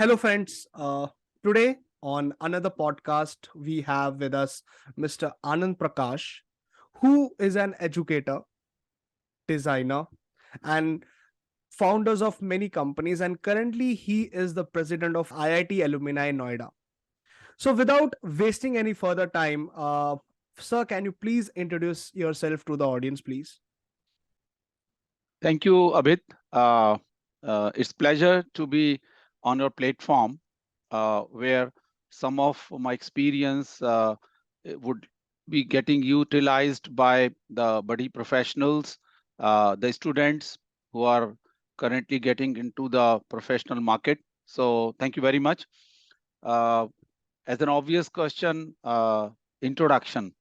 Hello, friends. Today on another podcast, we have with us Mr. Anand Prakash, who is an educator, designer, and founders of many companies. And currently, he is the president of IIT Alumni Noida. So, without wasting any further time, sir, can you please introduce yourself to the audience, please? Thank you, Abid. It's pleasure to be on your platform where some of my experience would be getting utilized by the buddy professionals, the students who are currently getting into the professional market. So thank you very much. Uh, as an obvious question, introduction.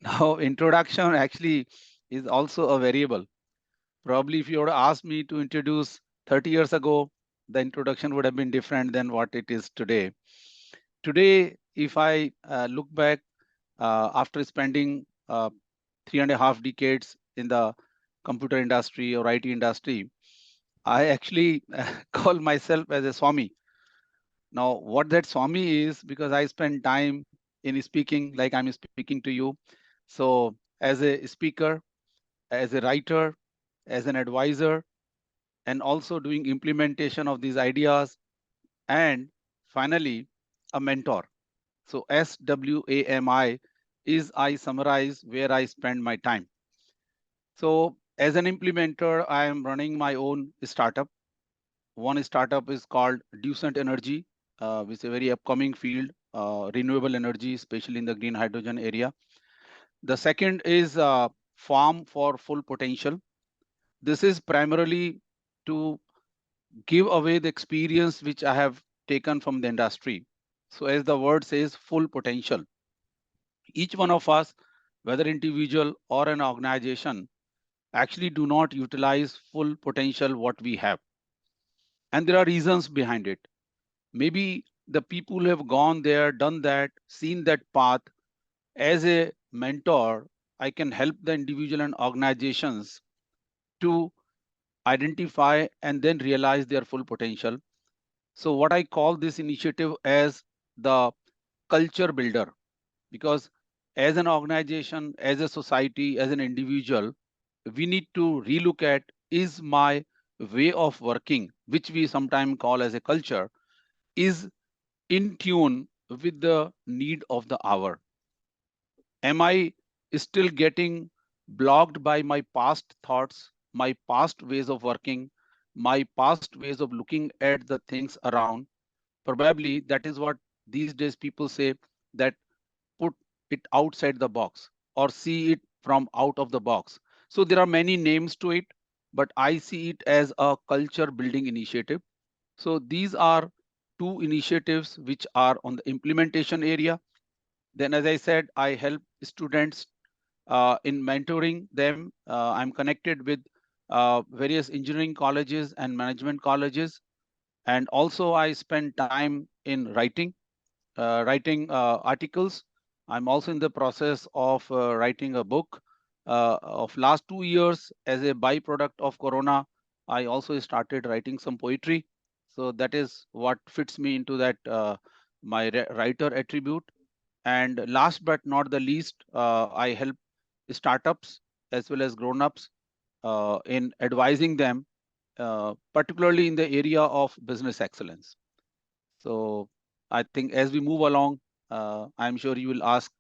Now, introduction actually is also a variable. Probably if you were to ask me to introduce 30 years ago, the introduction would have been different than what it is today. Today, if I look back after spending 3.5 decades in the computer industry or IT industry, I actually call myself as a Swami. Now, what that Swami is, because I spend time in speaking like I'm speaking to you. So as a speaker, as a writer, as an advisor, and also doing implementation of these ideas, and finally a mentor. So SWAMI is I summarize where I spend my time. So as an implementer, I am running my own startup. One startup is called Duesent Energy, which is a very upcoming field, renewable energy, especially in the green hydrogen area. The second is Farm for Full Potential. This is primarily to give away the experience which I have taken from the industry. So as the word says, full potential. Each one of us, whether individual or an organization, actually do not utilize full potential what we have. And there are reasons behind it. Maybe the people who have gone there, done that, seen that path. As a mentor, I can help the individual and organizations to identify and then realize their full potential. So what I call this initiative as the culture builder, because as an organization, as a society, as an individual, we need to relook at, is my way of working, which we sometimes call as a culture, is in tune with the need of the hour. Am I still getting blocked by my past thoughts, my past ways of working, my past ways of looking at the things around? Probably that is what these days people say, that put it outside the box or see it from out of the box. So there are many names to it, but I see it as a culture building initiative. So these are two initiatives which are on the implementation area. Then, as I said, I help students in mentoring them. I'm connected with various engineering colleges and management colleges. And also I spend time in writing articles. I'm also in the process of writing a book. Of last 2 years, as a byproduct of Corona, I also started writing some poetry. So that is what fits me into that my writer attribute. And last but not the least, I help startups as well as grown-ups in advising them, particularly in the area of business excellence. So I think as we move along, I'm sure you will ask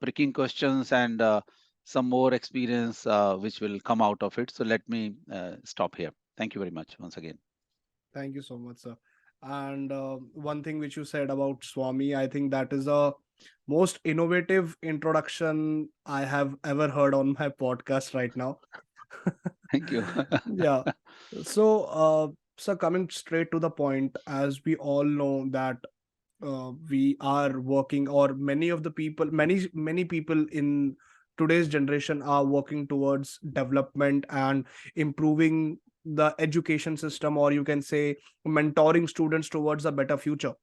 pricking questions and some more experience which will come out of it. So let me stop here. Thank you very much once again. Thank you so much, sir. And one thing which you said about Swami, I think that is the most innovative introduction I have ever heard on my podcast right now. Thank you. Yeah. So, sir, coming straight to the point, as we all know that we are working, or many of the people, many people in today's generation are working towards development and improving the education system, or you can say mentoring students towards a better future.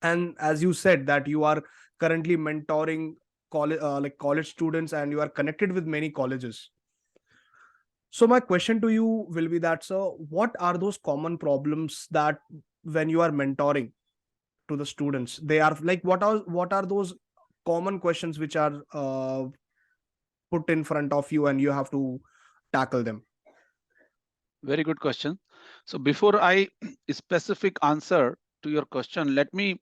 And as you said that you are currently mentoring college, like college students, and you are connected with many colleges. So my question to you will be that, sir, what are those common problems that when you are mentoring to the students? They are like, what are those common questions which are put in front of you and you have to tackle them? Very good question. So before I specific answer to your question, let me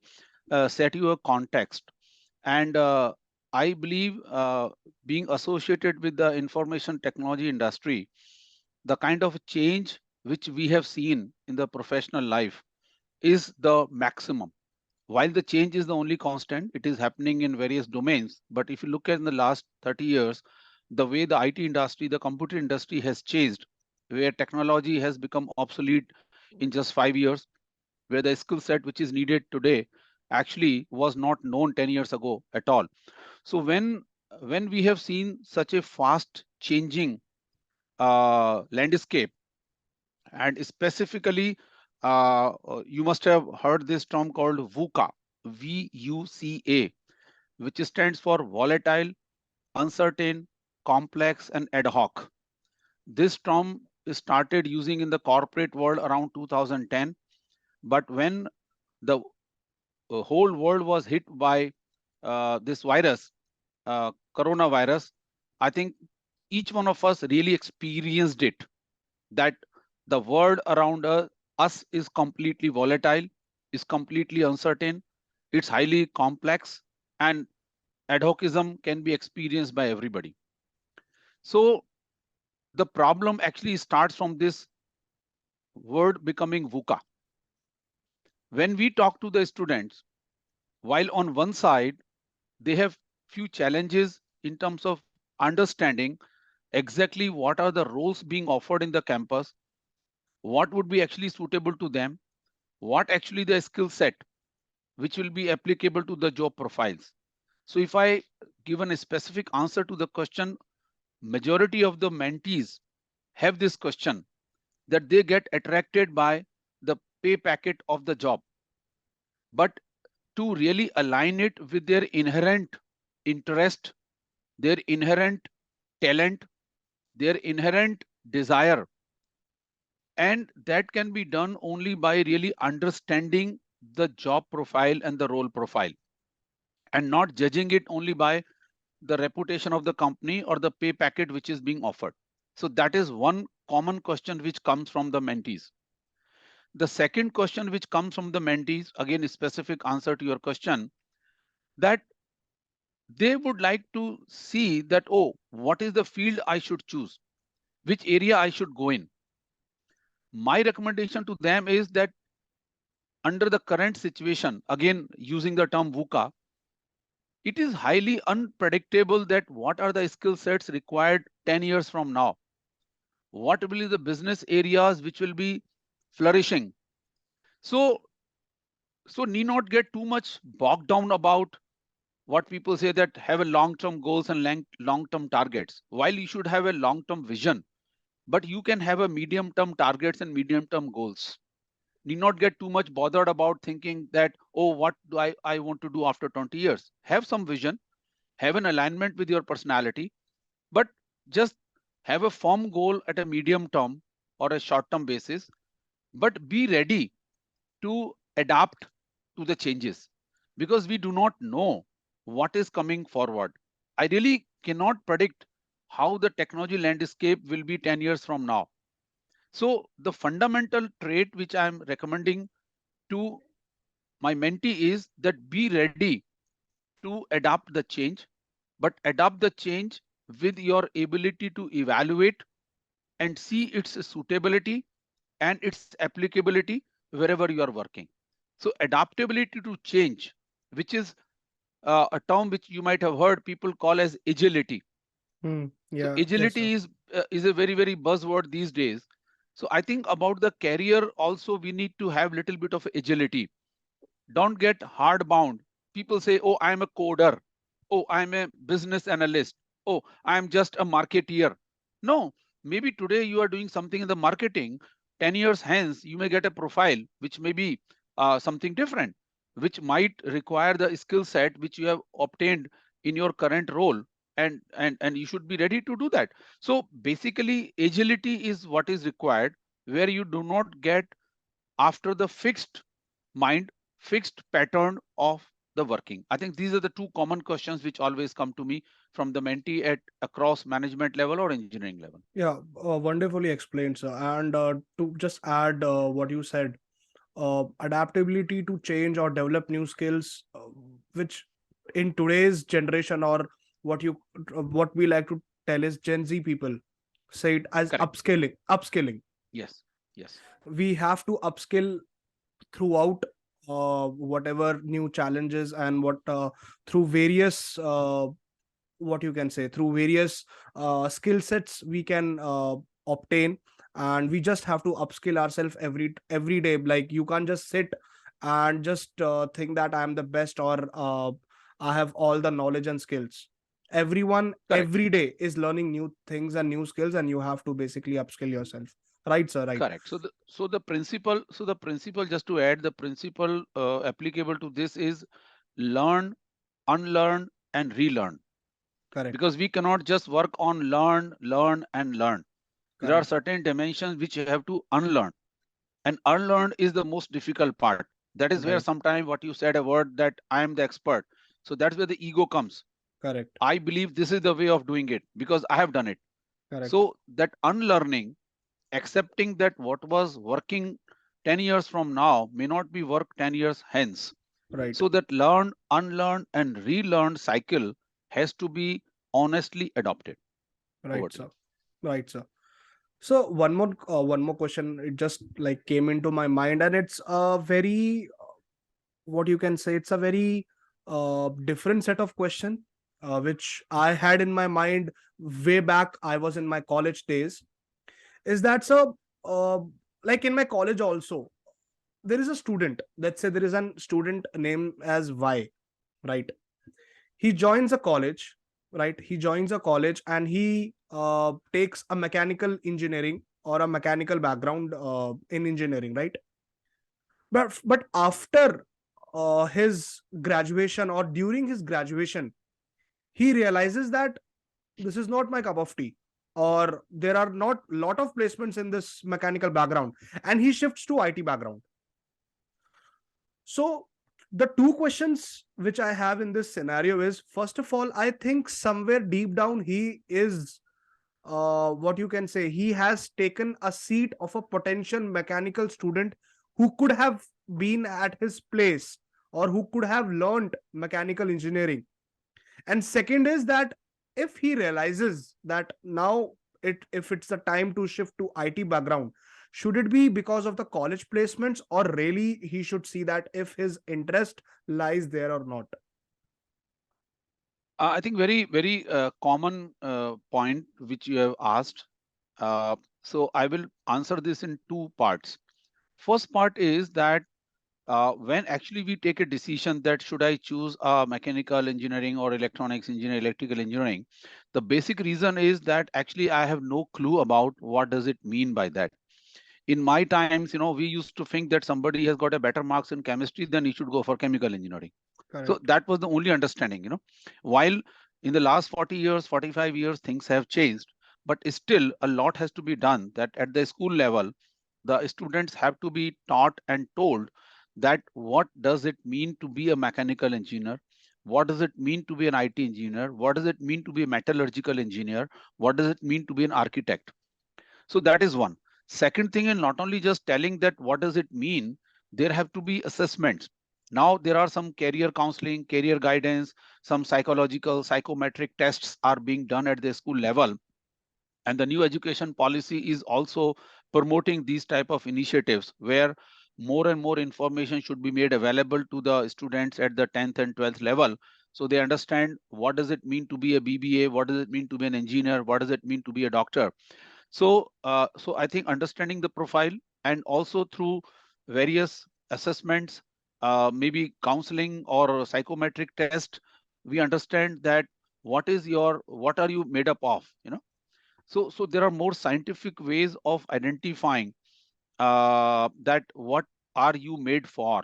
set you a context. And I believe being associated with the information technology industry, the kind of change which we have seen in the professional life is the maximum. While the change is the only constant, it is happening in various domains. But if you look at in the last 30 years, the way the IT industry, the computer industry has changed, where technology has become obsolete in just 5 years, where the skill set which is needed today actually was not known 10 years ago at all. So when we have seen such a fast changing landscape, and specifically, you must have heard this term called VUCA, VUCA, which stands for volatile, uncertain, complex, and ad hoc. This term is started using in the corporate world around 2010, but when the whole world was hit by this virus, coronavirus, I think each one of us really experienced it, that the world around us is completely volatile, is completely uncertain, it's highly complex, and ad hocism can be experienced by everybody. So the problem actually starts from this word becoming VUCA. When we talk to the students, while on one side they have few challenges in terms of understanding exactly what are the roles being offered in the campus, what would be actually suitable to them, what actually the skill set which will be applicable to the job profiles. So if I given a specific answer to the question, majority of the mentees have this question, that they get attracted by the pay packet of the job, but to really align it with their inherent interest, their inherent talent, their inherent desire, and that can be done only by really understanding the job profile and the role profile, and not judging it only by the reputation of the company or the pay packet which is being offered. So that is one common question which comes from the mentees. The second question which comes from the mentees, again a specific answer to your question, that they would like to see that, oh, what is the field I should choose, which area I should go in. My recommendation to them is that under the current situation, again using the term VUCA, it is highly unpredictable that what are the skill sets required 10 years from now, what will be the business areas which will be flourishing. So so need not get too much bogged down about what people say, that have a long term goals and long term targets. While you should have a long term vision, but you can have a medium term targets and medium term goals. Need not get too much bothered about thinking that, oh, what do I want to do after 20 years. Have some vision, have an alignment with your personality, but just have a firm goal at a medium term or a short term basis, but be ready to adapt to the changes, because we do not know what is coming forward. I really cannot predict how the technology landscape will be 10 years from now. So the fundamental trait which I am recommending to my mentee is that be ready to adapt the change, but adapt the change with your ability to evaluate and see its suitability and its applicability wherever you are working. So adaptability to change, which is a term which you might have heard people call as agility. So Yeah, yes, sir. agility is a very buzzword these days. So I think about the career also we need to have little bit of agility. Don't get hard bound. People say, oh, I'm a coder. Oh, I'm a business analyst. Oh, I'm just a marketeer. No, maybe today you are doing something in the marketing. 10 years hence, you may get a profile which may be something different, which might require the skill set which you have obtained in your current role. And you should be ready to do that. So basically, agility is what is required, where you do not get after the fixed mind, fixed pattern of the working? I think these are the two common questions which always come to me from the mentee at across management level or engineering level. Yeah, wonderfully explained, sir. And to just add what you said, adaptability to change or develop new skills, which in today's generation, or what we like to tell is Gen Z people say it as Correct. upskilling. Yes. Yes. We have to upskill throughout whatever new challenges and what through various what you can say, through various skill sets we can obtain, and we just have to upskill ourselves every day. Like, you can't just sit and just think that I am the best, or I have all the knowledge and skills. Everyone Correct. every day is learning new things and new skills, and you have to basically upskill yourself. Right, sir? Right. Correct. So the principle, just to add, the principle applicable to this is learn, unlearn, and relearn. Correct. Because we cannot just work on learn, learn, and learn. There are Correct. certain dimensions which you have to unlearn, and unlearn is the most difficult part. That is where Right. sometimes what you said a word that I am the expert. So that's where the ego comes. Correct. I believe this is the way of doing it because I have done it. Correct. So that unlearning, accepting that what was working 10 years from now may not be work 10 years hence. Right. So that learn, unlearn, and relearn cycle has to be honestly adopted. Over Right, to you. sir. Right, sir. So one more question. It just like came into my mind, and it's a very what you can say. It's a very different set of question, which I had in my mind way back. I was in my college days. Is that so? Uh, like in my college also, there is a student. Let's say there is a student named as Y. Right. He joins a college. Right. He joins a college, and he takes a mechanical engineering or a mechanical background in engineering. Right. But after his graduation, or during his graduation, he realizes that this is not my cup of tea, or there are not lot of placements in this mechanical background, and he shifts to IT background. So the two questions which I have in this scenario is, first of all, I think somewhere deep down he is what you can say, he has taken a seat of a potential mechanical student who could have been at his place, or who could have learned mechanical engineering. And second is that if he realizes that now if it's the time to shift to IT background, should it be because of the college placements, or really he should see that if his interest lies there or not? I think very common point which you have asked. So I will answer this in two parts. First part is that when actually we take a decision that should I choose mechanical engineering or electronics engineering, electrical engineering, the basic reason is that actually I have no clue about what does it mean by that. In my times, we used to think that somebody has got a better marks in chemistry, then he should go for chemical engineering. So Correct. that was the only understanding. While in the last 40 years, 45 years, things have changed, but still a lot has to be done. That at the school level, the students have to be taught and told that what does it mean to be a mechanical engineer, what does it mean to be an IT engineer, what does it mean to be a metallurgical engineer, what does it mean to be an architect. So that is one. Second thing, and not only just telling that what does it mean, there have to be assessments. Now there are some career counseling, career guidance, some psychological, psychometric tests are being done at the school level. And the new education policy is also promoting these type of initiatives where more and more information should be made available to the students at the 10th and 12th level. So they understand what does it mean to be a BBA, what does it mean to be an engineer, what does it mean to be a doctor. So I think understanding the profile and also through various assessments, maybe counseling or psychometric test, we understand that what are you made up of. So there are more scientific ways of identifying that what are you made for.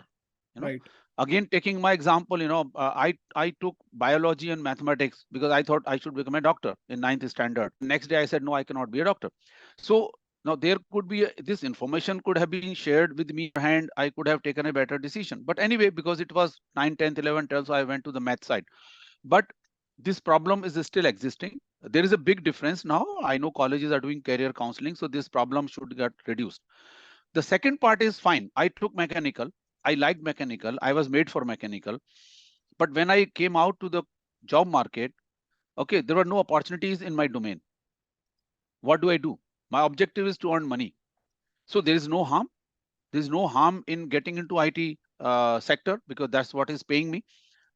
You know, Right. Again taking my example, I took biology and mathematics because I thought I should become a doctor in ninth standard. Next day I said no, I cannot be a doctor. So Now there could be this information could have been shared with me hand. I could have taken a better decision. But anyway, because it was 9, 10th, 11th, 12th, so I went to the math side. But this problem is still existing. There is a big difference now. I know colleges are doing career counseling, so this problem should get reduced. The second part is fine. I took mechanical. I liked mechanical. I was made for mechanical. But when I came out to the job market, okay, there were no opportunities in my domain. What do I do? My objective is to earn money. So there is no harm. There is no harm in getting into IT sector because that's what is paying me.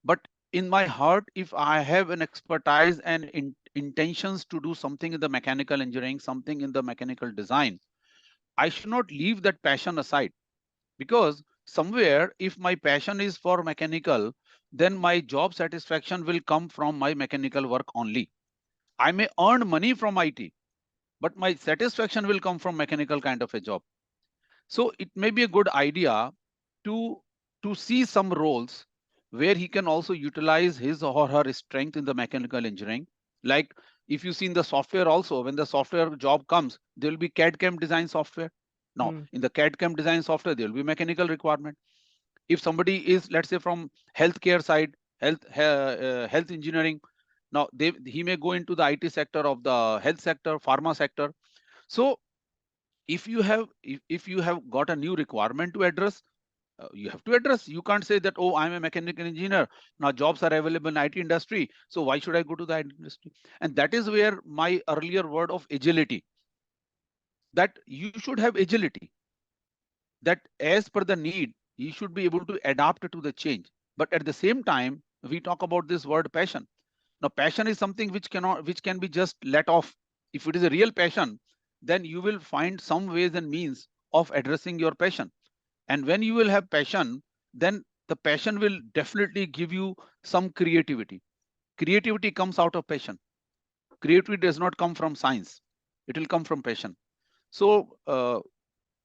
But in my heart, if I have an expertise and intentions to do something in the mechanical engineering, something in the mechanical design, I should not leave that passion aside. Because somewhere, if my passion is for mechanical, then my job satisfaction will come from my mechanical work only. I may earn money from IT, but my satisfaction will come from mechanical kind of a job. So it may be a good idea to see some roles where he can also utilize his or her strength in the mechanical engineering. Like if you see in the software also, when the software job comes, there will be CAD CAM design software. Now Hmm. in the CAD CAM design software, there will be mechanical requirement. If somebody is, let's say, from healthcare side, health engineering, now he may go into the IT sector of the health sector, pharma sector. So if you have got a new requirement to address, you have to address. You can't say that, oh, I'm a mechanical engineer, now jobs are available in IT industry, so why should I go to the IT industry? And that is where my earlier word of agility, that you should have agility, that as per the need you should be able to adapt to the change. But at the same time, we talk about this word passion. Now passion is something which can be just let off. If it is a real passion, then you will find some ways and means of addressing your passion. And when you will have passion, then the passion will definitely give you some creativity. Creativity comes out of passion. Creativity does not come from science, it will come from passion. So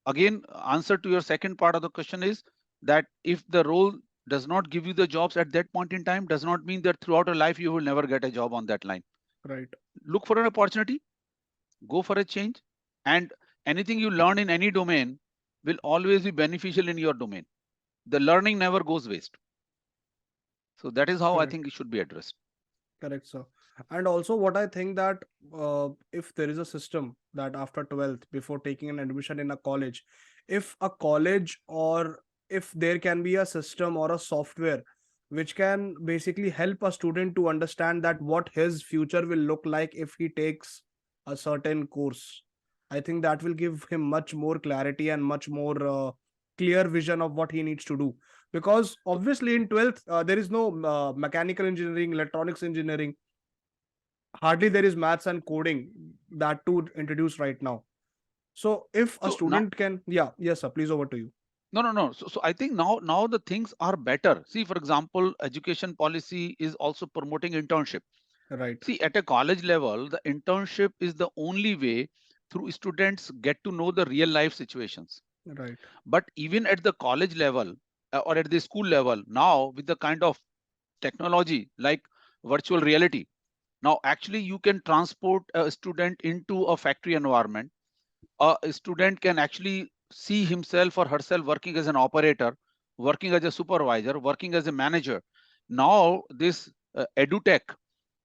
again, answer to your second part of the question is that if the role does not give you the jobs at that point in time, does not mean that throughout your life you will never get a job on that line. Right. Look for an opportunity, go for a change, and anything you learn in any domain will always be beneficial in your domain. The learning never goes waste. So that is how I think Correct. it should be addressed. Correct, sir. And also, what I think that if there is a system that after 12th, before taking an admission in a college, if a college or if there can be a system or a software which can basically help a student to understand that what his future will look like if he takes a certain course, I think that will give him much more clarity and much more clear vision of what he needs to do. Because So, obviously in 12th there is no mechanical engineering, electronics engineering, hardly there is maths and coding, that too introduced right now. So if a so now, student can, yeah, yes sir, please, over to you. no. So I think now the things are better. See, for example, education policy is also promoting internship. Right. See, at a college level, the internship is the only way through students get to know the real life situations. Right. But even at the college level or at the school level, now with the kind of technology like virtual reality, now actually you can transport a student into a factory environment. A student can actually see himself or herself working as an operator, working as a supervisor, working as a manager. Now this edutech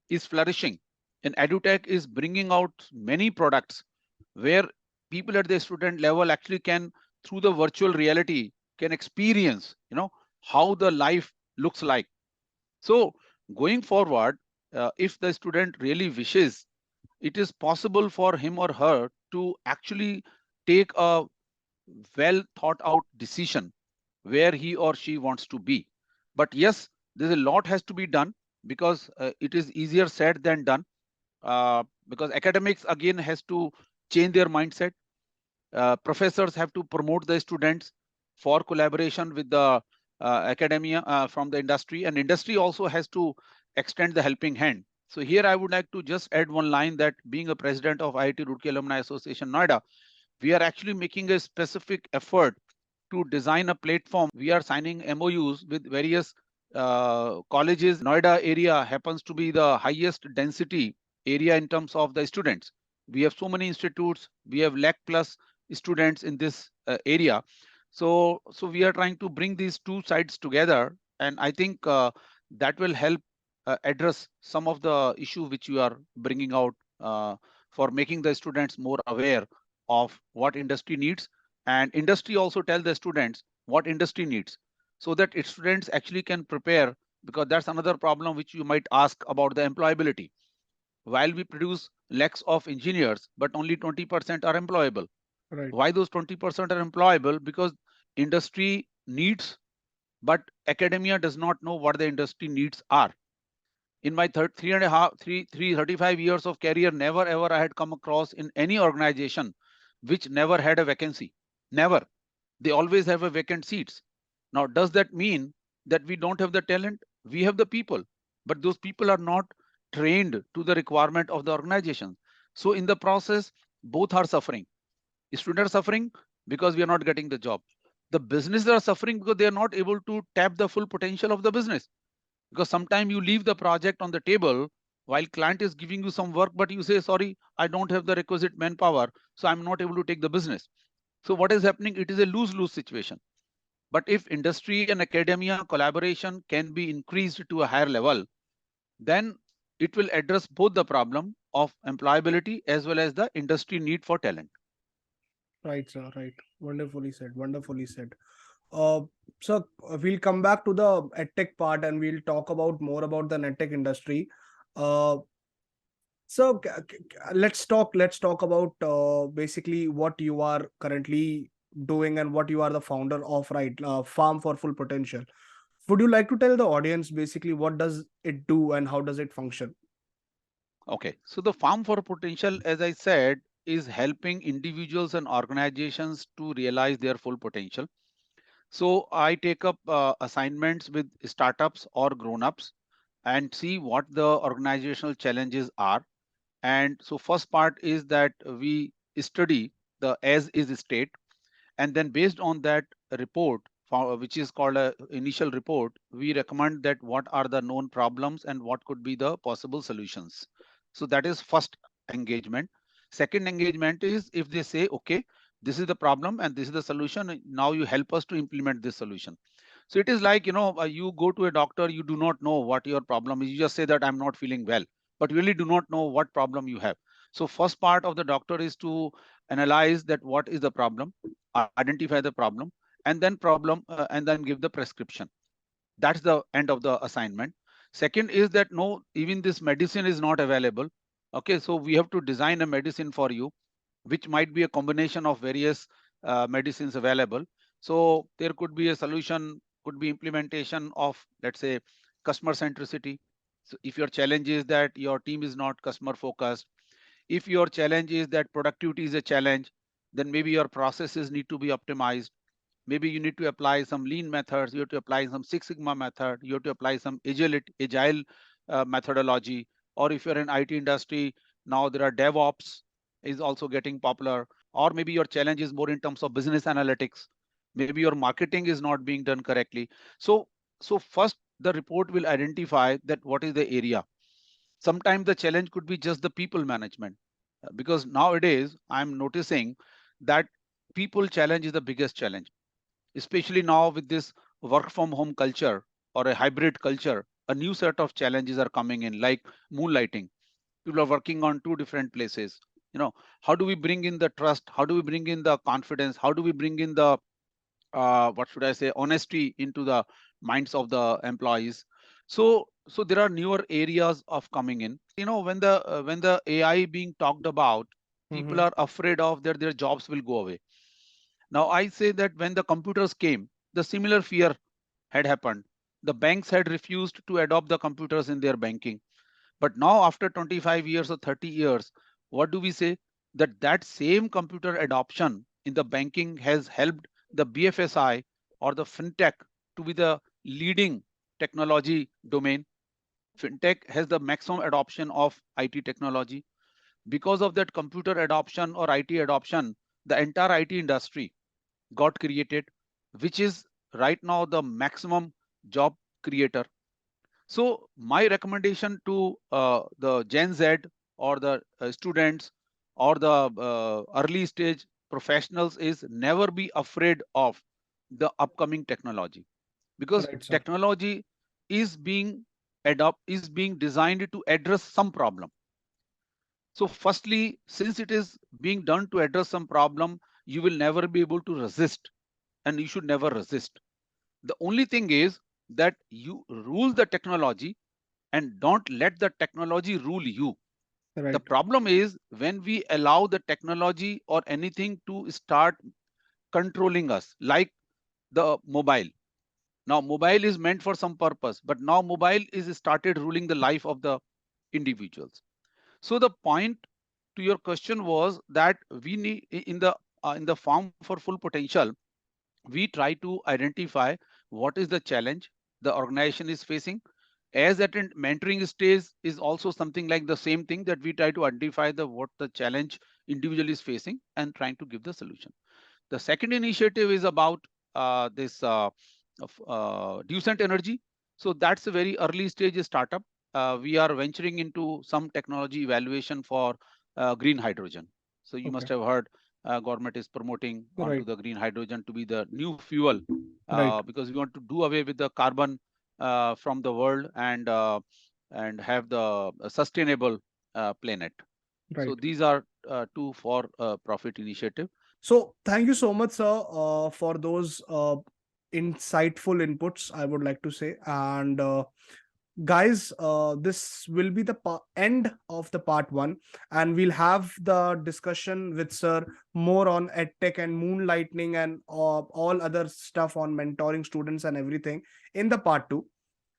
is flourishing, and edutech is bringing out many products where people at the student level actually can, through the virtual reality, can experience, how the life looks like. So going forward, if the student really wishes, it is possible for him or her to actually take a well thought out decision where he or she wants to be. But yes, there's a lot has to be done, because it is easier said than done. Because academics again has to change their mindset. Professors have to promote the students for collaboration with the academia from the industry, and industry also has to extend the helping hand. So here I would like to just add one line, that being a president of IIT Roorkee Alumni Association Noida, we are actually making a specific effort to design a platform. We are signing MOUs with various colleges. Noida area happens to be the highest density area in terms of the students. We have so many institutes, we have lakh plus students in this area. So we are trying to bring these two sides together, and I think that will help address some of the issue which you are bringing out, for making the students more aware of what industry needs, and industry also tell the students what industry needs, so that students actually can prepare. Because that's another problem which you might ask about the employability. While we produce lakhs of engineers, but only 20% are employable. Right. Why those 20% are employable? Because industry needs, but academia does not know what the industry needs are. In my 35 years of career, never ever I had come across in any organization which never had a vacancy. Never. They always have a vacant seats. Now, does that mean that we don't have the talent? We have the people, but those people are not trained to the requirement of the organization. So in the process, both are suffering. Students are suffering because we are not getting the job. The businesses are suffering because they are not able to tap the full potential of the business. Because sometimes you leave the project on the table while client is giving you some work, but you say, sorry, I don't have the requisite manpower, so I'm not able to take the business. So what is happening? It is a lose-lose situation. But if industry and academia collaboration can be increased to a higher level, then it will address both the problem of employability as well as the industry need for talent. Right, sir. Right. Wonderfully said. Wonderfully said. Uh, so we'll come back to the edtech part and we'll talk about more about the edtech industry. Uh, so let's talk about basically what you are currently doing and what you are the founder of, right? Farm for Full Potential. Would you like to tell the audience basically what does it do and how does it function? Okay, so the farm for potential, as I said, is helping individuals and organizations to realize their full potential. So I take up assignments with startups or grown-ups and see what the organizational challenges are. And so first part is that we study the as is state, and then based on that report, which is called a initial report, we recommend that what are the known problems and what could be the possible solutions. So that is first engagement. Second engagement is if they say, okay, this is the problem and this is the solution, now you help us to implement this solution. So it is like, you go to a doctor, you do not know what your problem is. You just say that I'm not feeling well, but you really do not know what problem you have. So first part of the doctor is to analyze that what is the problem, identify the problem, and then give the prescription. That's the end of the assignment. Second is that no, even this medicine is not available. Okay, so we have to design a medicine for you, which might be a combination of various medicines available. So there could be a solution, could be implementation of, let's say, customer centricity. So if your challenge is that your team is not customer focused, if your challenge is that productivity is a challenge, then maybe your processes need to be optimized. Maybe you need to apply some lean methods, you have to apply some Six Sigma method, you have to apply some agile methodology. Or if you're in IT industry, now there are DevOps is also getting popular. Or maybe your challenge is more in terms of business analytics. Maybe your marketing is not being done correctly. So first the report will identify that what is the area. Sometimes the challenge could be just the people management. Because nowadays I'm noticing that people challenge is the biggest challenge, especially now with this work from home culture or a hybrid culture. A new set of challenges are coming in, like moonlighting. People are working on two different places. How do we bring in the trust? How do we bring in the confidence? How do we bring in the what should I say, honesty into the minds of the employees? So there are newer areas of coming in. When the AI being talked about, people Mm-hmm. are afraid of that their jobs will go away. Now I say that when the computers came, the similar fear had happened. The banks had refused to adopt the computers in their banking. But now after 25 years or 30 years, what do we say? That same computer adoption in the banking has helped the BFSI or the fintech to be the leading technology domain. Fintech has the maximum adoption of IT technology. Because of that computer adoption or IT adoption, the entire IT industry got created, which is right now the maximum job creator. So my recommendation to the Gen Z or the students or the early stage professionals is never be afraid of the upcoming technology, because Right, sir. technology is being designed to address some problem. So firstly, since it is being done to address some problem, you will never be able to resist, and you should never resist. The only thing is that you rule the technology and don't let the technology rule you. The Right. problem is when we allow the technology or anything to start controlling us, like the mobile. Now, mobile is meant for some purpose, but now mobile is started ruling the life of the individuals. So the point to your question was that we need in the farm for full potential, we try to identify what is the challenge the organization is facing. As at in mentoring stage is also something like the same thing, that we try to identify the what the challenge individual is facing and trying to give the solution. The second initiative is about this Duesent energy. So that's a very early stage startup. We are venturing into some technology evaluation for green hydrogen. So you must Okay. have heard government is promoting onto Right. the green hydrogen to be the new fuel, Right. because we want to do away with the carbon from the world, and have the sustainable planet. So Right. these are two for profit initiative. So thank you so much, sir, for those insightful inputs, I would like to say. And guys, this will be the end of the part one, and we'll have the discussion with sir more on edtech and moonlighting and all other stuff on mentoring students and everything in the part two.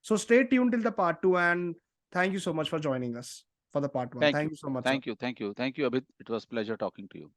So stay tuned till the part two, and thank you so much for joining us for the part one. Thank Thank you. you so much, sir. Thank you. Thank you. Thank you, Abid. It was pleasure talking to you.